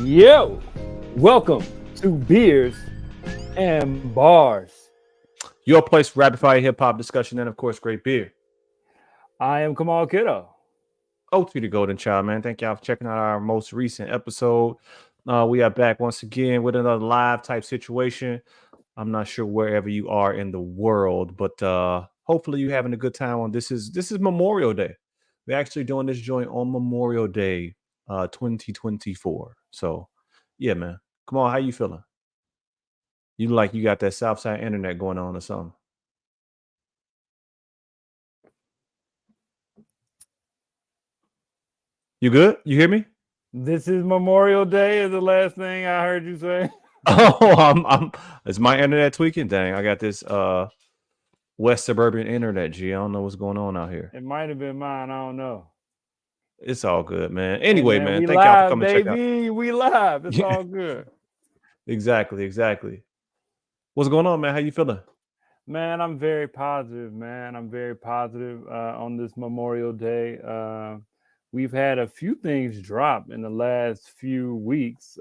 Yo, welcome to Beers and Bars. Your place for rapid fire hip hop discussion and, of course, great beer. I am Kamal Kiddo. OT the Golden Child, man. Thank y'all for checking out our most recent episode. We are back once again with another live type situation. I'm not sure wherever you are in the world, but hopefully you're having a good time on this is Memorial Day. We're actually doing this joint on Memorial Day 2024. So yeah, man. Come on, how you feeling? You like you got that Southside internet going on or something? You good? You hear me? This is Memorial Day, is the last thing I heard you say. Oh, is my internet tweaking? Dang, I got this West Suburban internet, G. I don't know what's going on out here. It might have been mine. I don't know. It's all good, man. Hey, Anyway, man, we thank y'all for live, coming check out. baby. We live. It's Yeah, all good. exactly. What's going on, man? How you feeling? Man, I'm very positive, man. I'm very positive on this Memorial Day. We've had a few things drop in the last few weeks.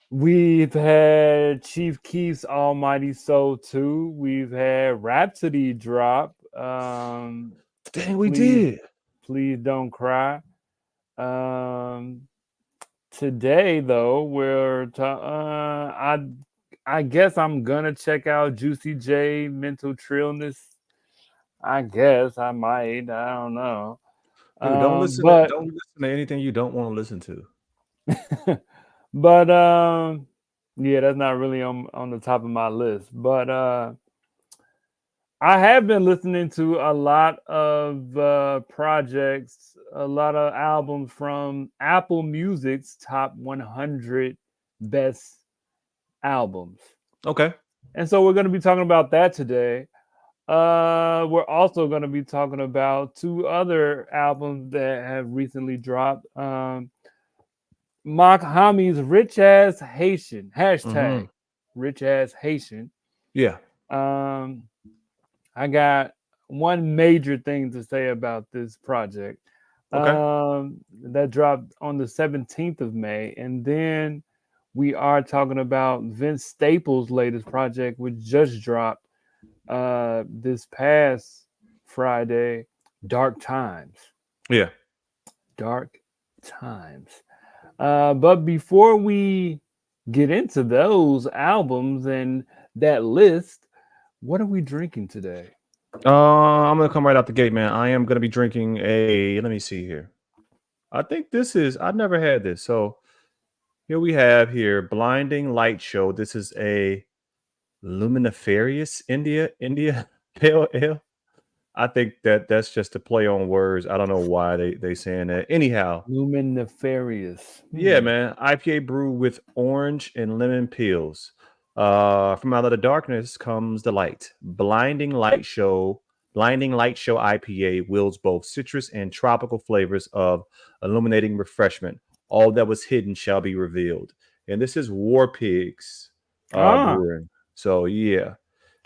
We've had Chief Keef's Almighty Soul 2. We've had Rhapsody drop. Dang, we please, did. please don't cry. Today, though, I guess I'm gonna check out Juicy J Mental Trillness. I guess I might. I don't know. Dude, don't listen But to anything you don't want to listen to. but yeah, that's not really on the top of my list. But I have been listening to a lot of projects, a lot of albums from Apple Music's top 100 best albums. Okay. And so we're going to be talking about that today. We're also going to be talking about two other albums that have recently dropped. Mock Hami's Rich Ass Haitian, hashtag Rich Ass Haitian. Yeah. I got one major thing to say about this project. Okay. That dropped on the 17th of May. And then we are talking about Vince Staples' latest project, which just dropped this past Friday, Dark Times. Yeah. Dark Times. But before we get into those albums and that list, what are we drinking today? I'm gonna come right out the gate, man. I am gonna be drinking let me see here. I think I've never had this. So here we have Blinding Light Show. This is a Luminiferious India Pale Ale. I think that's just a play on words. I don't know why they saying that. Anyhow, Luminiferious. yeah, man. IPA brew with orange and lemon peels. From out of the darkness comes the light. Blinding Light Show IPA wields both citrus and tropical flavors of illuminating refreshment. All that was hidden shall be revealed. And this is War Pigs brewing. So yeah.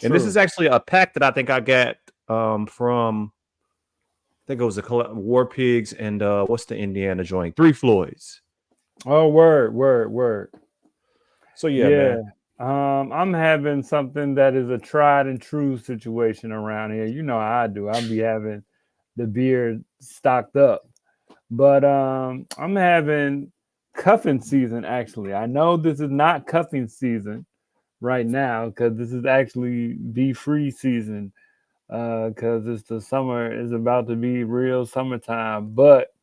And this is actually a pack that I think I got from I think it was War Pigs and what's the Indiana joint? Three Floyds. Oh, word. So yeah, man. I'm having something that is a tried and true situation around here. You know how I do. I'll be having the beer stocked up. But I'm having cuffing season actually. I know this is not cuffing season right now because this is actually be free season because it's the summer is about to be real summertime. But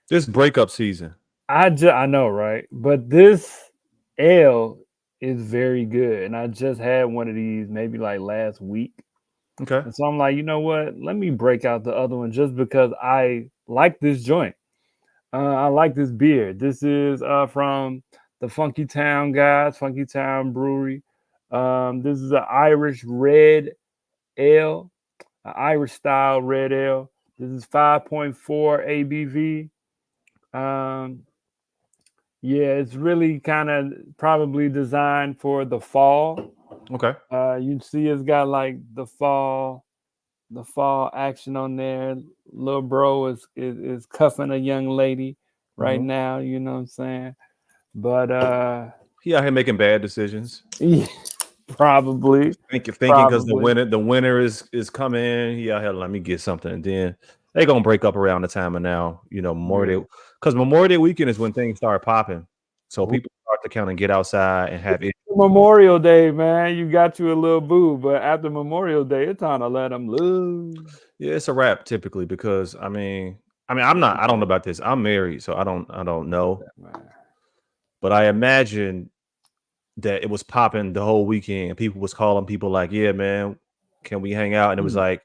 this breakup season. I know, right? But this ale is very good, and I just had one of these maybe like last week. Okay. And so I'm like, you know what? Let me break out the other one just because I like this joint. I like this beer. This is from the Funky Town guys, Funky Town Brewery. This is an Irish red ale, an Irish style red ale. This is 5.4 ABV. Yeah, it's really kind of probably designed for the fall. Okay. You see, it's got like the fall action on there. Little bro is cuffing a young lady, right now. You know what I'm saying? But He out here making bad decisions. yeah, probably, Thinking because probably. the winter is coming. He out here, let me get something, and then they gonna break up around the time of now. Memorial Yeah. Day, because Memorial Day weekend is when things start popping. So people start to kind of get outside and have it. Memorial Day, man, you got you a little boo, but after Memorial Day, it's time to let them loose. Yeah, it's a wrap typically because I don't know about this. I'm married, so I don't know, Man. but I imagine that it was popping the whole weekend. People was calling people like, "Yeah, man, can we hang out?" And it was like,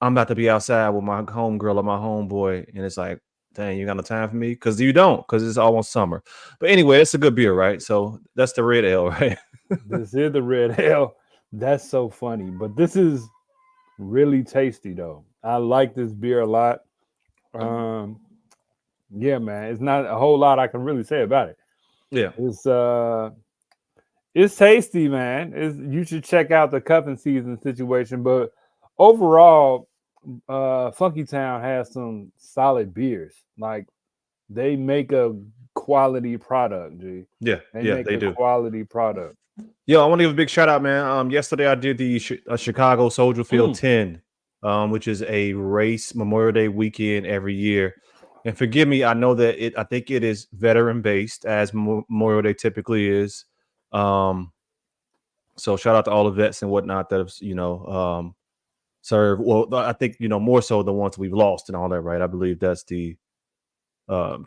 "I'm about to be outside with my homegirl or my homeboy," and it's like, "Dang, you got no time for me?" Because you don't, because it's almost summer. But anyway, it's a good beer, right? So that's the red ale, right? This is the red ale. That's so funny, but this is really tasty though. I like this beer a lot. Um, yeah, man, it's not a whole lot I can really say about it. Yeah, It's it's tasty, man. You should check out the cuffing season situation, but overall, Funky Town has some solid beers. Like they make a quality product, G. yeah, They yeah, make they a do. quality product. Yeah, I want to give a big shout out, man. Yesterday I did the Chicago Soldier Field Mm. 10, which is a race Memorial Day weekend every year. And forgive me, I know that I think it is veteran based as Memorial Day typically is. Um, so shout out to all the vets and whatnot that have, served. Well, I think more so the ones we've lost and all that, right? I believe that's the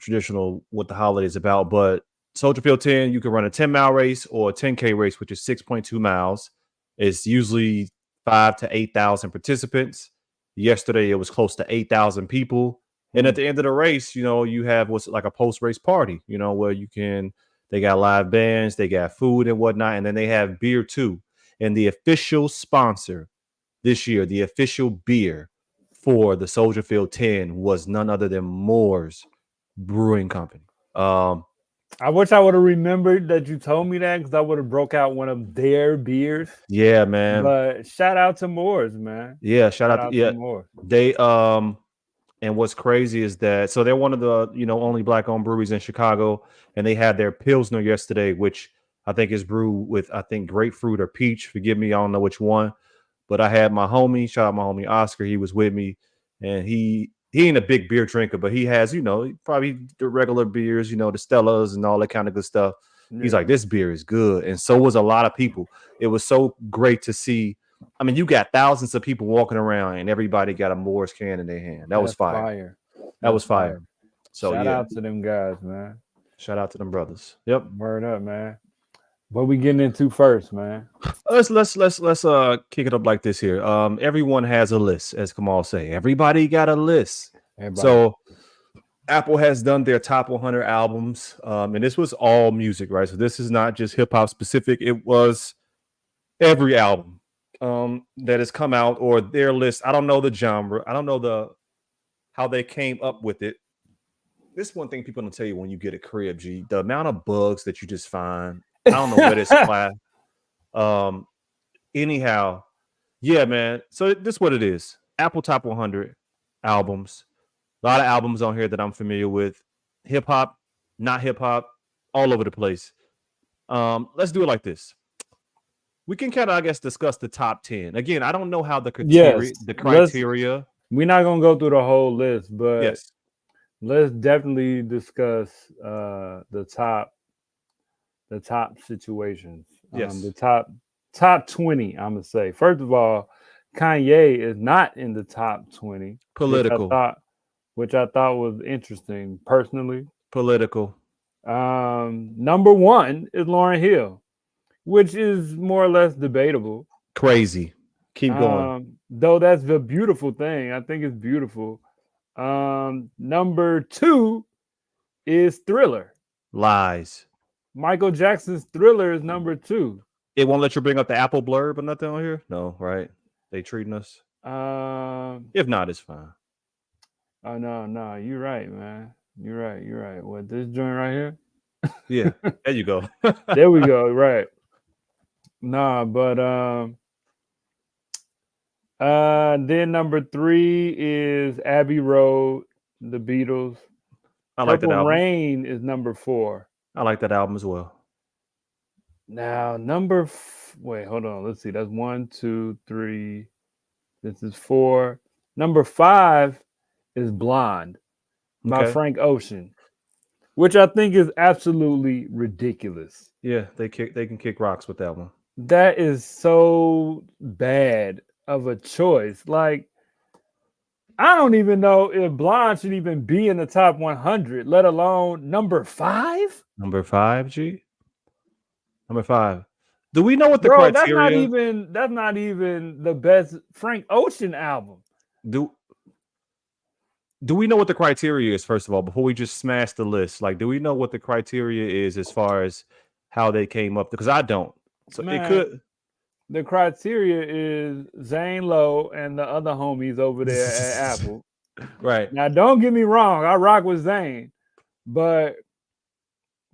traditional what the holiday is about. But Soldier Field 10, you can run a 10-mile race or a 10K race, which is 6.2 miles. It's usually 5 to 8,000 participants. Yesterday, it was close to 8,000 people. And at the end of the race, you have what's like a post-race party, where they got live bands, they got food and whatnot, and then they have beer too. And the official sponsor this year, the official beer for the Soldier Field 10 was none other than Moore's Brewing Company. I wish I would have remembered that you told me that because I would have broke out one of their beers. Yeah, man. But shout out to Moores, man. Yeah, shout Shout out to out to yeah. Moores. They and what's crazy is that so they're one of the only black owned breweries in Chicago, and they had their Pilsner yesterday, which I think is brewed with I think grapefruit or peach. Forgive me, I don't know which one. But I had my homie, shout out my homie Oscar, he was with me, and he ain't a big beer drinker, but he has, probably the regular beers, the Stellas and all that kind of good stuff. He's like, Yeah, this beer is good. And so was a lot of people. It was so great to see. I mean, you got thousands of people walking around and everybody got a Moore's can in their hand. That was that's fire. fire. That That's was fire. fire. So Shout yeah, out to them guys, man. shout out to them brothers. Yep. Word up, man. What we getting into first, man? Let's kick it up like this here. Everyone has a list, as Kamal say. Everybody got a list. Everybody. So Apple has done their top 100 albums, and this was all music, right? So this is not just hip hop specific. It was every album that has come out or their list. I don't know the genre. I don't know how they came up with it. This one thing people don't tell you when you get a crib, G. The amount of bugs that you just find. I don't know where this fly. Um, anyhow, yeah, man. So this is what it is. Apple Top 100 albums. A lot of albums on here that I'm familiar with. Hip hop, not hip hop, all over the place. Let's do it like this. We can kind of, I guess, discuss the top 10. Again, I don't know how the Yes. criteria, the Let's criteria. we're not gonna go through the whole list, but Yes, let's definitely discuss the top situations. The yes. top 20, I'm gonna say. First of all, Kanye is not in the top 20, Political, which I thought was interesting personally. political, Number one is Lauren Hill, which is more or less debatable. crazy. Keep going. Though that's the beautiful thing. I think it's beautiful. Number two is Thriller. Lies. Michael Jackson's Thriller is number two. It won't let you bring up the Apple blurb or nothing on here. No, right? They treating us. Um, If not, it's fine. oh no, you're right, man. You're right. What, this joint right here? Yeah, there you go. There we go. Right. Nah, but then number three is Abbey Road, the Beatles. I like that Purple album. Rain is number 4. I like that album as well. Now, wait, hold on. Let's see. That's 1, 2, 3. This is 4. Number 5 is Blonde by Okay. Frank Ocean, which I think is absolutely ridiculous. Yeah, they can kick rocks with that one. That is so bad of a choice. Like, I don't even know if Blonde should even be in the top 100, let alone number 5. Number 5, G. Number 5. Do we know what the Bro, that's not criteria even that's not even the best Frank Ocean album. do do we know what the criteria is, first of all, before we just smash the list? Like, do we know what the criteria is as far as how they came up? Because I don't. So it Man, could. the criteria is Zane Lowe and the other homies over there at Apple. Right. Now, don't get me wrong, I rock with Zane, but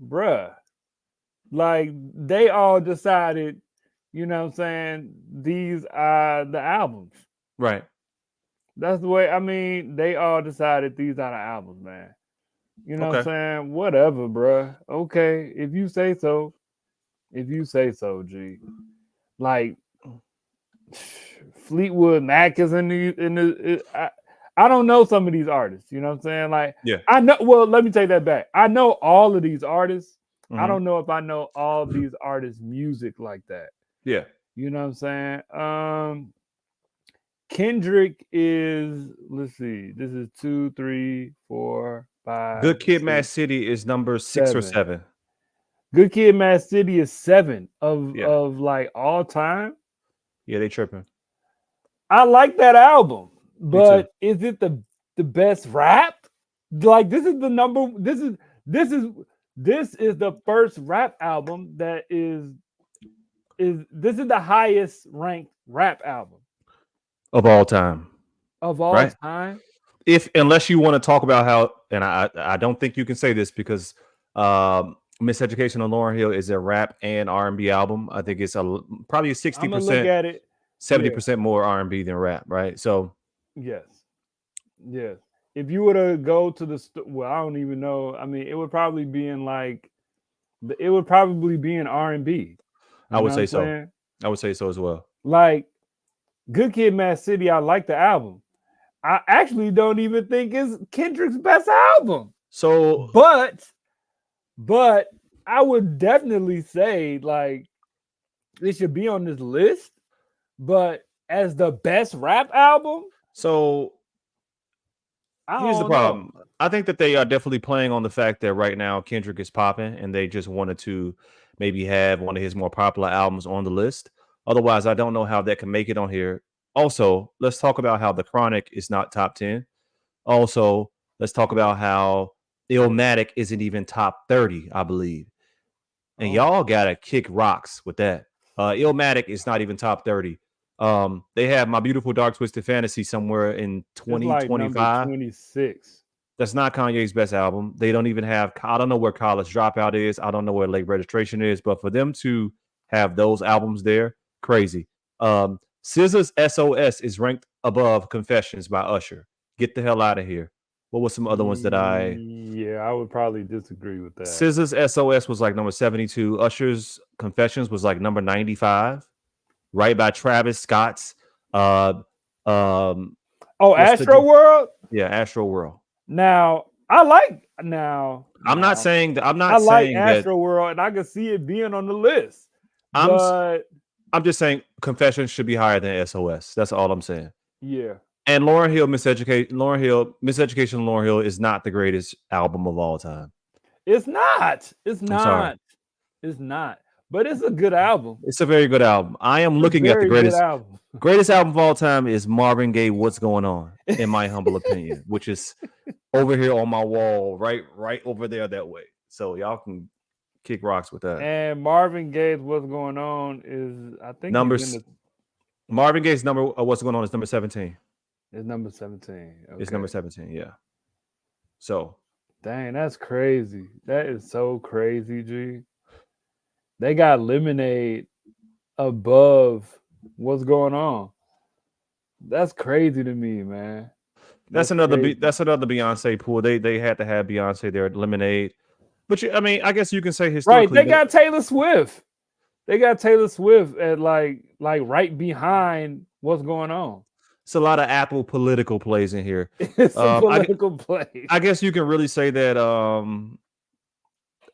bruh, like they all decided, you know what I'm saying, these are the albums. Right. That's the way, I mean, they all decided these are the albums, man. You know what Okay. I'm saying? Whatever, bruh. Okay, if you say so. If you say so, G. Like Fleetwood Mac is I don't know some of these artists, you know what I'm saying? Like Yeah. I know, well, let me take that back. I know all of these artists. I Mhm. don't know if I know all of these artists' music like that. Yeah. You know what I'm saying? Kendrick is, let's see, this is 2, 3, 4, 5, Good Kid, Mad 6, City is number 6 or 7. 7. Good Kid, Mad City is 7 Yeah. of like all time. Yeah, they tripping. I like that album, Me too. but is it the best rap? Like this is the number. This is the first rap album that is this is the highest ranked rap album Of all time. of all Right? time. If unless you want to talk about how, and I don't think you can say this because Miseducation of Lauryn Hill is a rap and R&B album. I think it's probably I'm gonna look 60%, at it. Yeah. 70% more R&B than rap, right? So Yes. Yes. If you were to go to the well, I don't even know. I mean, it would probably be in like it would probably be in R&B. I You know would what I'm say so. saying? I would say so as well. Like Good Kid, Mad City, I like the album. I actually don't even think it's Kendrick's best album. So But I would definitely say like it should be on this list. But as the best rap album, so I here's the don't know. problem. I think that they are definitely playing on the fact that right now Kendrick is popping and they just wanted to maybe have one of his more popular albums on the list. Otherwise, I don't know how that can make it on here. Also, let's talk about how The Chronic is not top 10. Also, let's talk about how Illmatic isn't even top 30, I believe. And Oh, y'all gotta kick rocks with that. Illmatic is not even top 30. They have My Beautiful Dark Twisted Fantasy somewhere in it's like number 2025. 26. That's not Kanye's best album. They don't even have, I don't know where College Dropout is. I don't know where Late Registration is, but for them to have those albums there, crazy. SZA's SOS is ranked above Confessions by Usher. Get the hell out of here. What were some other ones that Yeah, I would probably disagree with that. SZA's SOS was like number 72. Usher's Confessions was like number 95, right by Travis Scott's. Uh, what's Astro World? Yeah, Astro World. Now, I like now. I'm not saying that. I'm I not like saying that. Astro World, and I can see it being on the list. I'm But I'm just saying Confessions should be higher than SOS. That's all I'm saying. yeah, And Miseducation, Lauryn Hill is not the greatest album of all time. it's not. It's I'm sorry. not. It's not. But it's a good album. It's a very good album. I am It's a looking at the very good album. greatest album of all time is Marvin Gaye, What's Going On, in my humble opinion, which is over here on my wall, right over there that way. So y'all can kick rocks with that. And Marvin Gaye's What's Going On is, I think, Marvin Gaye's number What's Going On is number 17. It's number 17. Okay. It's number 17, yeah. So dang, that's crazy. That is so crazy, G. They got Lemonade above What's Going On. That's crazy to me, man. That's That's another crazy. that's another Beyonce pool. They had to have Beyonce there at Lemonade. But I mean, I guess you can say Right. historically They got Taylor Swift. They got Taylor Swift at like right behind what's going on. it's a lot of Apple political plays in here. It's a I political play. I guess you can really say that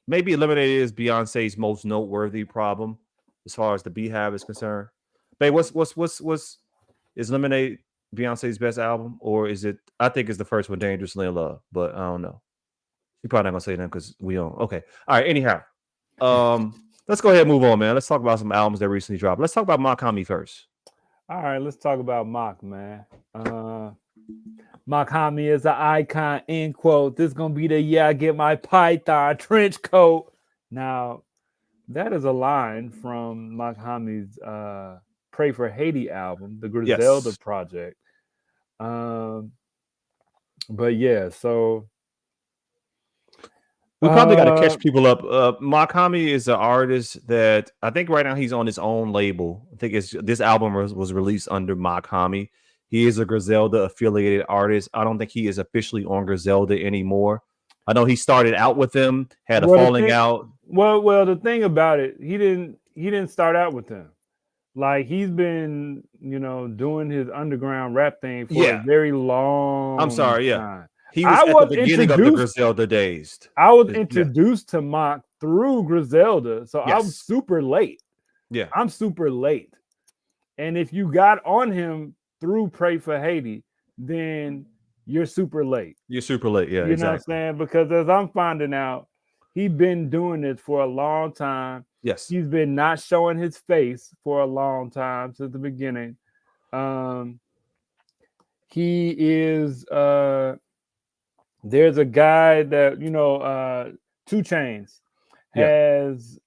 maybe Lemonade is Beyonce's most noteworthy problem as far as the Beehive is concerned. Babe, what's is Lemonade Beyonce's best album, or is it? I think it's the first one, Dangerously in Love, but I don't know. You probably not gonna say that because we don't. Okay, all right. Anyhow, let's go ahead and move on, man. Let's talk about some albums that recently dropped. Let's talk about Makami first. All right, let's talk about Mock, man. Makami is an icon, end quote. This is gonna be the year I get my Python trench coat. Now, that is a line from Makami's Pray for Haiti album, the Griselda Yes, project. Um, but yeah, so we probably got to uh catch people up. Makami is an artist that I think right now he's on his own label. I think it's this album was released under Makami. He is a Griselda affiliated artist. I don't think he is officially on Griselda anymore. I know he started out with them, had a well the falling thing out. well the thing about it, he didn't start out with them. Like he's been, doing his underground rap thing for a Yeah, very I'm long sorry. Yeah, time. he was I at the was beginning of the introduced, Griselda days. I was Yeah, introduced to Mock through Griselda, so I'm yes, super late. yeah. I'm super late. And if you got on him through Pray for Haiti, then you're super late. You're super late. Yeah, You know what I'm exactly. saying? Because as I'm finding out, he's been doing this for a long time. Yes. He's been not showing his face for a long time since the beginning. Um, he is there's a guy that Two Chains Yeah. has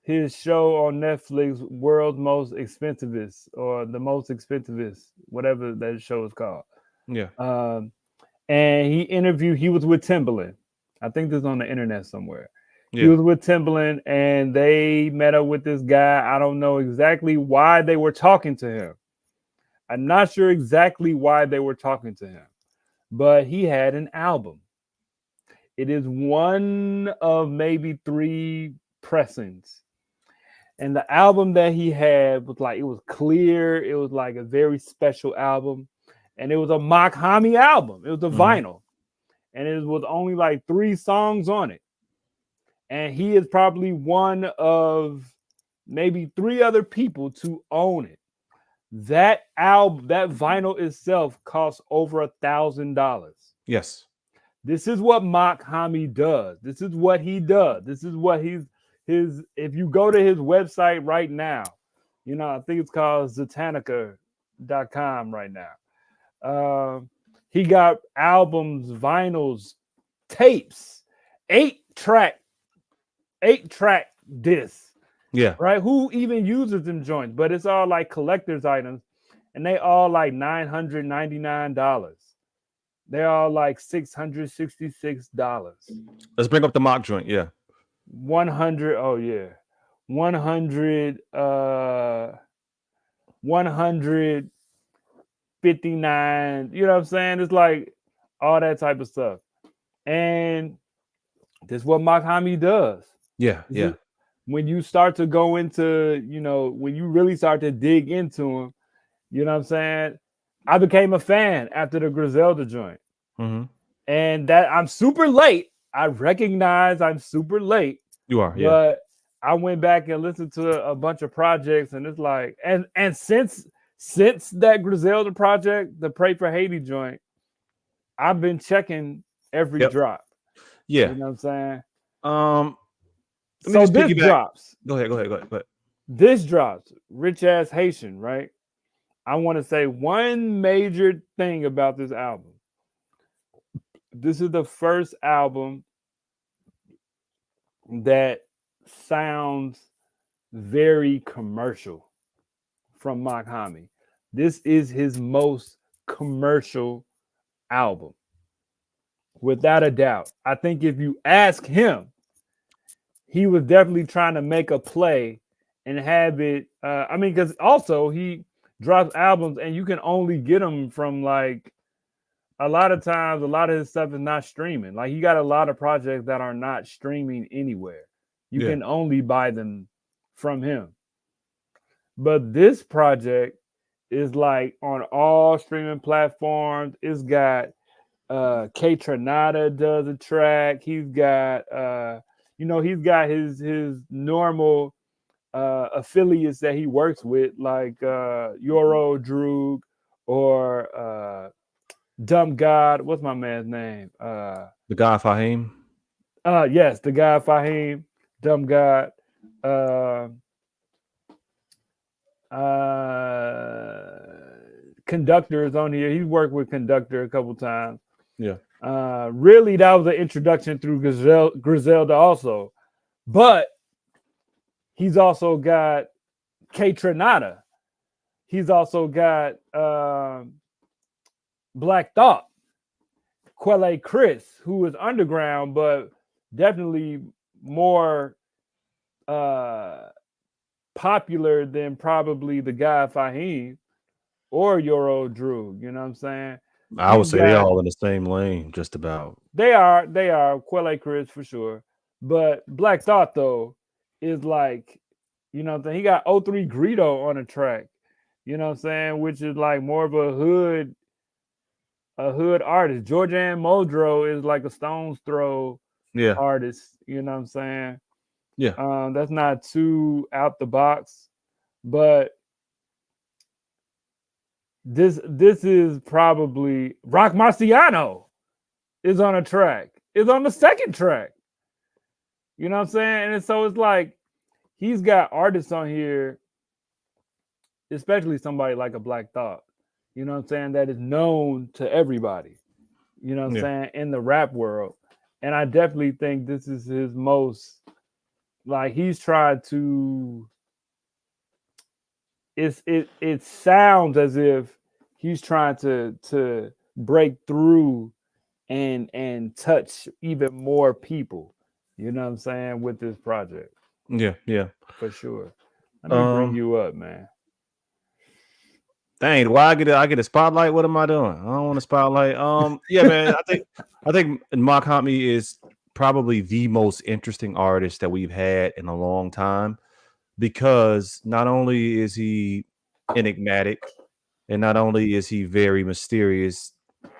his show on Netflix, World's Most Expensivest or the Most Expensivest, whatever that show is called. Yeah. Um, and he was with Timbaland. I think this is on the internet somewhere. He Yeah. was with Timbaland and they met up with this guy. I don't know exactly why they were talking to him. I'm not sure exactly why they were talking to him, but he had an album. It is one of maybe three pressings. And the album that he had was like, it was clear. It was like a very special album. And it was a Makami album. It was a Mhm. vinyl. And it was only like 3 songs on it. And he is probably one of maybe 3 other people to own it. That album, that vinyl itself costs over $1,000. Yes. This is what Makami does. This is what he does. This is what his if you go to his website right now, I think it's called Zatanica.com right now. He got albums, vinyls, tapes, 8-track discs, Yeah. right? Who even uses them joints? But it's all like collector's items, and they all like $999. They're all like $666. Let's bring up the mock joint. Yeah. 100, oh yeah. 100 159, you know what I'm saying? It's like all that type of stuff. And this is what Makami does. Yeah. This Yeah. is when you start to go into, when you really start to dig into him, you know what I'm saying? I became a fan after the Griselda joint. Mm-hmm. And that I'm super late. I recognize I'm super late, You are. Yeah. but I went back and listened to a bunch of projects, and it's like, and since that Griselda project, the Pray for Haiti joint, I've been checking every Yep. drop. Yeah. You know what I'm saying? Let me So just this piggyback. drops. Go ahead. Go ahead. Go ahead. Go ahead. This drops. Rich Ass Haitian, right? I want to say one major thing about this album. This is the first album that sounds very commercial from Makami. This is his most commercial album, without a doubt. I think if you ask him, he was definitely trying to make a play and have it. Because also he drops albums, and you can only get them from like a lot of times. A lot of his stuff is not streaming. Like he got a lot of projects that are not streaming anywhere. You Yeah. can only buy them from him. But this project is like on all streaming platforms. It's got K Tronada does a track. He's got he's got his normal affiliates that he works with, like Euro Droog or Dumb God. What's my man's name? The guy Fahim. Yes, the guy Fahim, Dumb God. Uh, uh, Conductor is on here. He's worked with Conductor a couple times. Yeah. Really, that was an introduction through Griselda also. But he's also got K Tronada. He's also got Black Thought, Quelle Chris, who is underground, but definitely more popular than probably the guy Fahim or Euro Drew. You know what I'm saying? I would He's say they got all in the same lane, just about. they are Quelle Chris for sure. But Black Thought though is like, you know what I'm saying? He got O3 Greedo on a track, you know what I'm saying, which is like more of a hood artist. Georgianne Muldrow is like a stone's throw Yeah. artist, you know what I'm saying? Yeah. That's not too out the box, but this is probably Rock Marciano is on a track. Is on the second track. You know what I'm saying? And so it's like he's got artists on here, especially somebody like a Black Thought, you know what I'm saying, that is known to everybody, you know what I'm Yeah. saying, in the rap world. And I definitely think this is his most, like, he's tried to, it sounds as if he's trying to break through and touch even more people, you know what I'm saying, with this project, Yeah. Yeah. for sure. Let me bring Um. you up, man. Dang, why I get a spotlight? What am I doing? I don't want a spotlight. Yeah, man. I think Makami is probably the most interesting artist that we've had in a long time because not only is he enigmatic and not only is he very mysterious,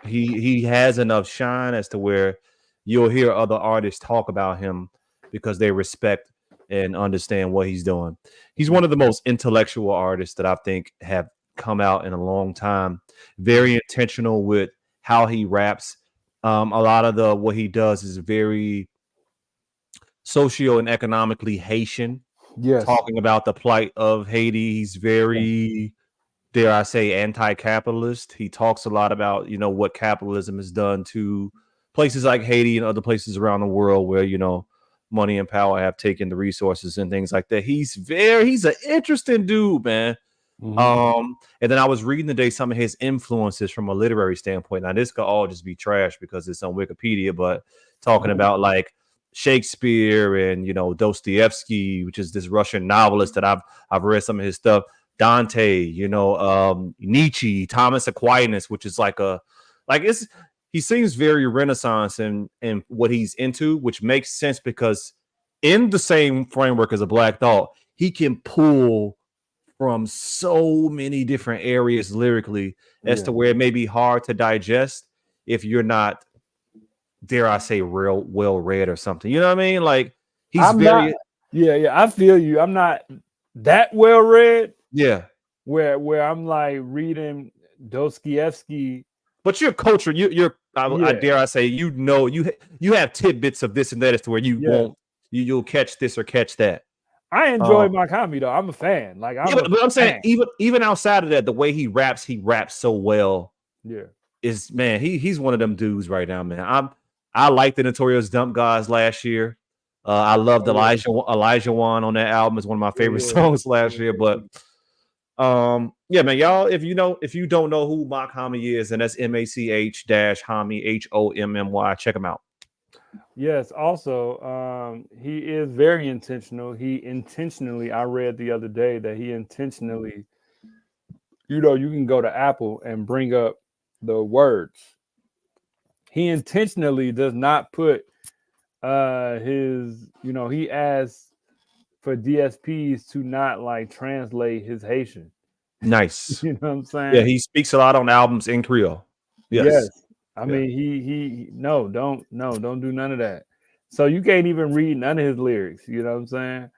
he has enough shine as to where you'll hear other artists talk about him because they respect and understand what he's doing. He's one of the most intellectual artists that I think have come out in a long time. Very intentional with how he raps. A lot of the what he does is very socio and economically Haitian, Yes. talking about the plight of Haiti. He's Yeah. very, dare I say, anti-capitalist. He talks a lot about, what capitalism has done to places like Haiti and other places around the world where, money and power have taken the resources and things like that. He's an interesting dude, man. Mhm. And then I was reading today some of his influences from a literary standpoint. Now, this could all just be trash because it's on Wikipedia, but talking about like Shakespeare and Dostoevsky, which is this Russian novelist that I've read some of his stuff. Dante, Nietzsche, Thomas Aquinas, which is he seems very Renaissance in what he's into, which makes sense because in the same framework as a Black Thought, he can pull from so many different areas lyrically as Yeah. to where it may be hard to digest if you're not, dare I say, real well read or something. You know what I mean? Like he's I'm not. very, Yeah, yeah. I feel you. I'm not that well read. yeah. Where I'm like reading Dostoevsky. But your culture, you're I Yeah, dare I say, you have tidbits of this and that as to where you yes. won't you'll catch this or catch that. I Uh, enjoy my comedy though. I'm a fan. Like yeah, I'm a but I'm saying fan. even outside of that, the way he raps so well Yeah. is, man, he's one of them dudes right now, man. I liked the Notorious Dump Guys last year. I loved Oh yeah. Elijah Wan on that album is one of my favorite Yeah. songs last year. But yeah, man, y'all, if you don't know who Mock Homie is, and that's MACH dash Homie HOMMY, check him out. Yes. Also, he is very intentional. He intentionally. I read the other day that he intentionally you can go to Apple and bring up the words. He intentionally does not put his, he asks for DSPs to not like translate his Haitian. Nice. You know what I'm Yeah, saying? he speaks a lot on albums in Creole. Yes. Yes. I Yeah. mean, no, don't do none of that. So you can't even read none of his lyrics. You know what I'm saying?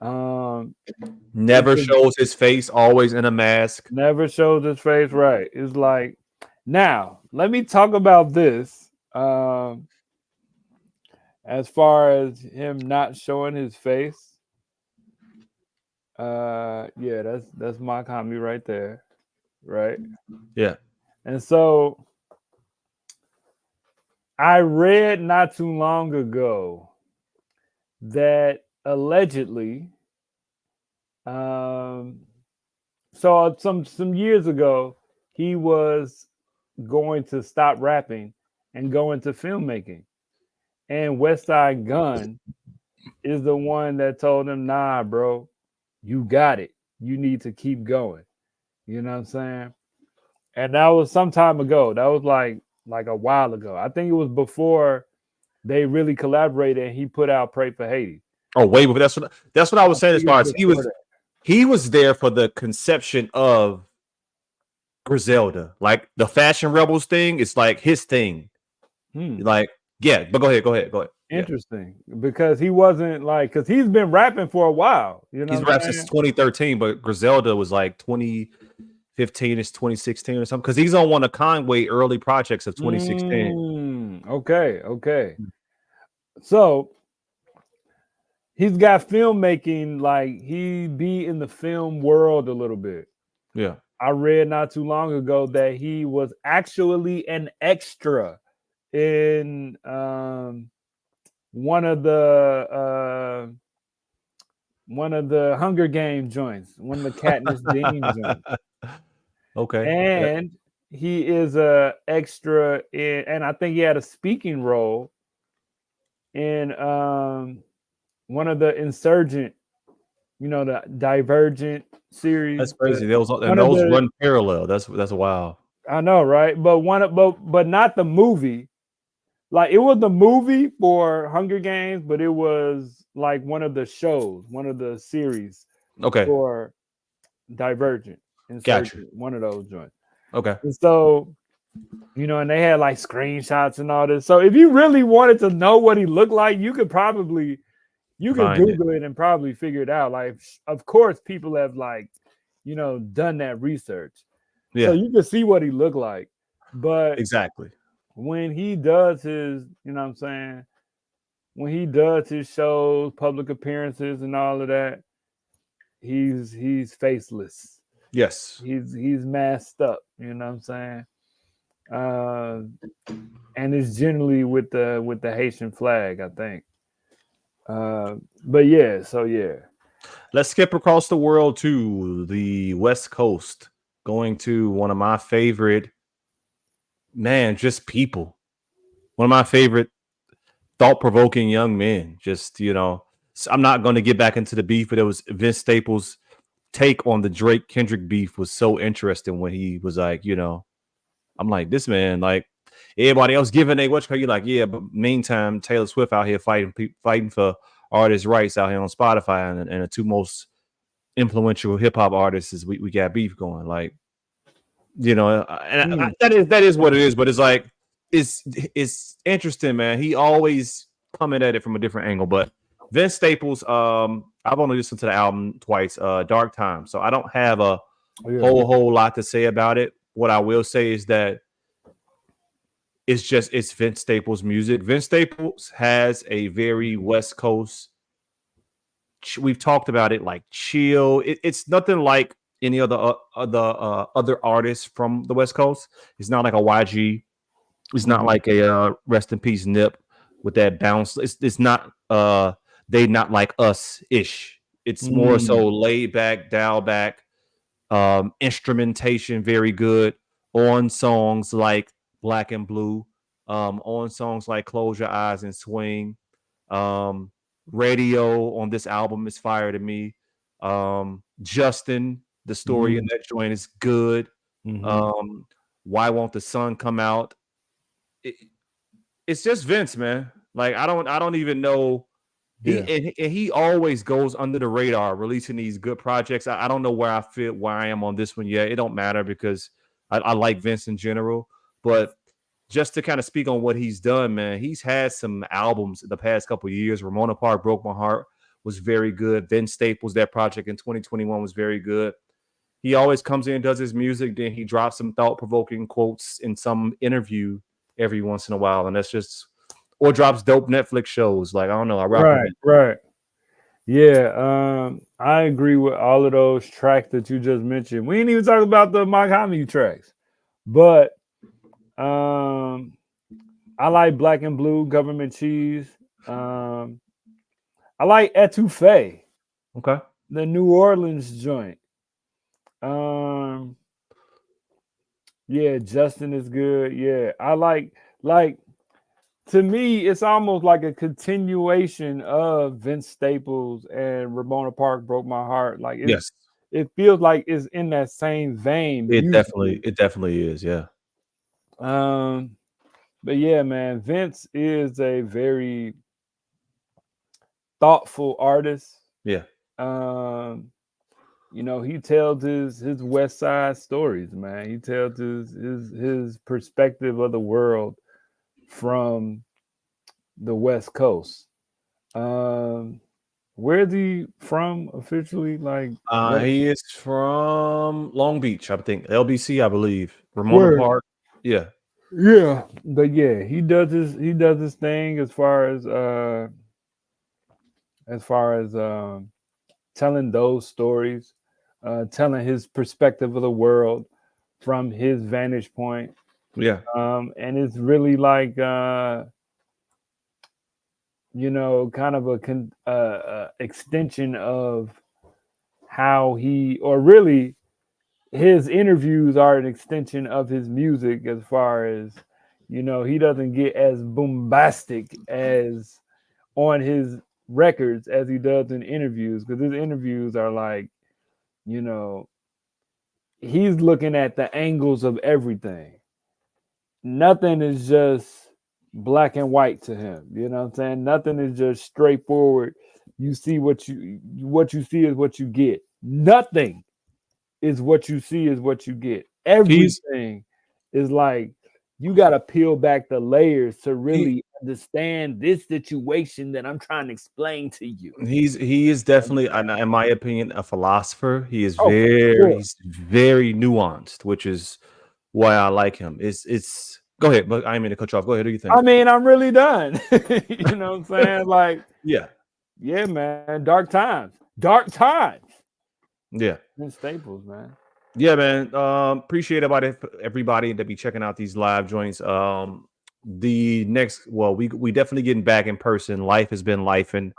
Um, it's Never just shows his face, always in a mask. never shows his face right. It's like, now let me talk about this. As far as him not showing his face, yeah, that's my comedy right there, right? Yeah. And so I read not too long ago that allegedly, um, so some years ago, he was going to stop rapping and go into filmmaking, and West Side Gun is the one that told him, "Nah, bro, you got it. You need to keep going." You know what I'm saying? And that was some time ago. That was like a while ago. I think it was before they really collaborated and he put out Pray for Haiti. Oh, way before. That's what I I was saying. As think far it's as before that. he was there for the conception of Griselda, like the Fashion Rebels thing. It's like his thing. Hmm. Like, yeah, but go ahead. Yeah, Interesting. Because he wasn't like, because he's been rapping for a while. You know he's what I'm rapped since saying? 2013, but Griselda was like 2015, it's 2016 or something. Because he's on one of Conway early projects of 2016. Okay. Okay. So he's got filmmaking, like he be in the film world a little bit. Yeah, I read not too long ago that he was actually an extra in one of the Hunger Game joints, one of the Katniss Dean joints, okay. Yeah. and he is a extra in, and I think he had a speaking role in one of the Insurgent, the Divergent That's series, crazy. Those and one of those the run parallel. That's wild. I know, right? But but not the movie. Like it was the movie for Hunger Games, but it was like one of the shows, one of the series Okay, for Divergent, gotcha. Insurgent, one of those joints. Okay, And so, and they had like screenshots and all this. So if you really wanted to know what he looked like, you could find it. Google it and probably figure it out. Like, of course, people have like, done that research, so Yeah, you can see what he looked like. But exactly. when he does his, you know what I'm saying, when he does his shows, public appearances, and all of that, he's faceless. Yes. He's masked up. You know what I'm saying? Uh, and it's generally with the Haitian flag, I think. But yeah, so yeah. Let's skip across the world to the West Coast, going to one of my favorite, man, just people. One of my favorite thought provoking young men. Just, I'm not going to get back into the beef, but it was Vince Staples' take on the Drake Kendrick beef was so interesting when he was like, I'm like, this man, like, everybody else giving a what you like, yeah, but meantime, Taylor Swift out here fighting for artists' rights out here on Spotify, and the two most influential hip hop artists is we got beef going. Like, Mm, that is what it is. But it's like it's interesting, man. He always coming at it from a different angle. But Vince Staples, I've only listened to the album twice, Dark Time, so I don't have a yeah. whole lot to say about it. What I will say is that it's Vince Staples music. Vince Staples has a very West Coast. We've talked about it, like chill. It's nothing like any other artists from the West Coast. It's not like a YG. It's not Mhm. like a rest in peace Nip with that bounce. It's not they not like us ish. It's more Mm, so laid back, dial back, instrumentation very good on songs like Black and Blue, on songs like Close Your Eyes and Swing. Um, Radio on this album is fire to me. Justin. The story in Mm, that joint is good. mm-hmm. Um, Why Won't the Sun Come Out? It, it's just Vince, man. Like I don't even know. Yeah. And he always goes under the radar, releasing these good projects. I don't know where I am on this one yet. It don't matter because I like Vince in general. But just to kind of speak on what he's done, man, he's had some albums in the past couple of years. Ramona Park Broke My Heart was very good. Vince Staples, that project in 2021 was very good. He always comes in, does his music, then he drops some thought-provoking quotes in some interview every once in a while, and that's just or drops dope Netflix shows. Like I don't know, I rock with Right. Vince. Right. Yeah. I agree with all of those tracks that you just mentioned. We ain't even talk about the Mike Homie tracks, but um, I like Black and Blue, Government Cheese. Um, I like Etouffee, Okay. the New Orleans joint. Um, yeah, Justin is good. Yeah, I like to me, it's almost like a continuation of Vince Staples and Ramona Park Broke My Heart. Like Yes. it feels like it's in that same vein It definitely musically. it definitely is. Yeah. Um, but yeah, man, Vince is a very thoughtful artist. Yeah. Um, he tells his West Side stories, man. He tells his perspective of the world from the West Coast. Um, where's he from officially? Like what? He is from Long Beach, I think. LBC, I believe. Ramona Where? Park. Yeah. Yeah, but yeah, he does his thing as far as telling those stories, telling his perspective of the world from his vantage point. Yeah. And it's really like kind of a extension of how he, or really his interviews are an extension of his music, as far as he doesn't get as bombastic as on his records as he does in interviews, because his interviews are like, you know he's looking at the angles of everything. Nothing is just black and white to him. You know what I'm saying? Nothing is just straightforward. You see what you see is what you get. Nothing is what you see is what you get. He's Everything is like, you got to peel back the layers to he really understand this situation that I'm trying to explain to you. he is definitely, in my opinion, a philosopher. Oh, for sure. He's very nuanced, which is why I like him. It's go ahead, but I didn't mean to cut you off. Go ahead. Who do you think? I mean, I'm really done. You know what I'm saying? Like, Yeah. yeah, man, dark times. Dark times. Yeah. Vince Staples, man. Yeah, man. Appreciate everybody that be checking out these live joints. The next, well, we definitely getting back in person. Life has been life, and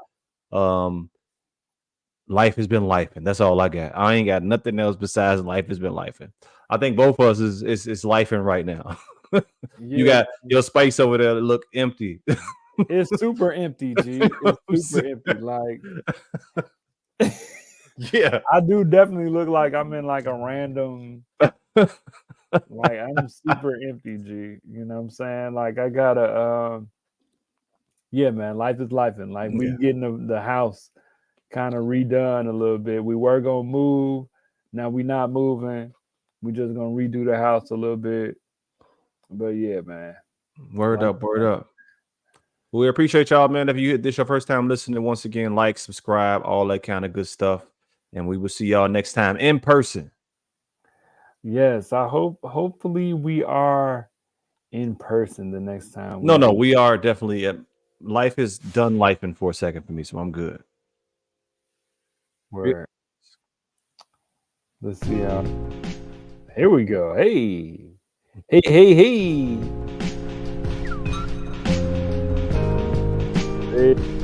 life has been life, and that's all I got. I ain't got nothing else besides life has been life, and I think both of us is life in right now. You Yeah, got your space over there that look empty. it's super empty, G. It's super empty. Like, Yeah. I do definitely look like I'm in like a random, like I'm super empty, G. You know what I'm saying? Like, I gotta yeah, man, life is life, and like we Yeah. getting the house kind of redone a little bit. We were gonna move, now we not moving. We just gonna redo the house a little bit. But yeah, man. Word Life up, is word life. up. We appreciate y'all, man. If you hit this your first time listening, once again, like, subscribe, all that kind of good stuff. And we will see y'all next time in person. Yes, hopefully we are in person the next time we No, do. we are definitely life is done life in for a second for me, so I'm good. Where let's see how. Here we go. Hey, hey, hey, hey. Hey.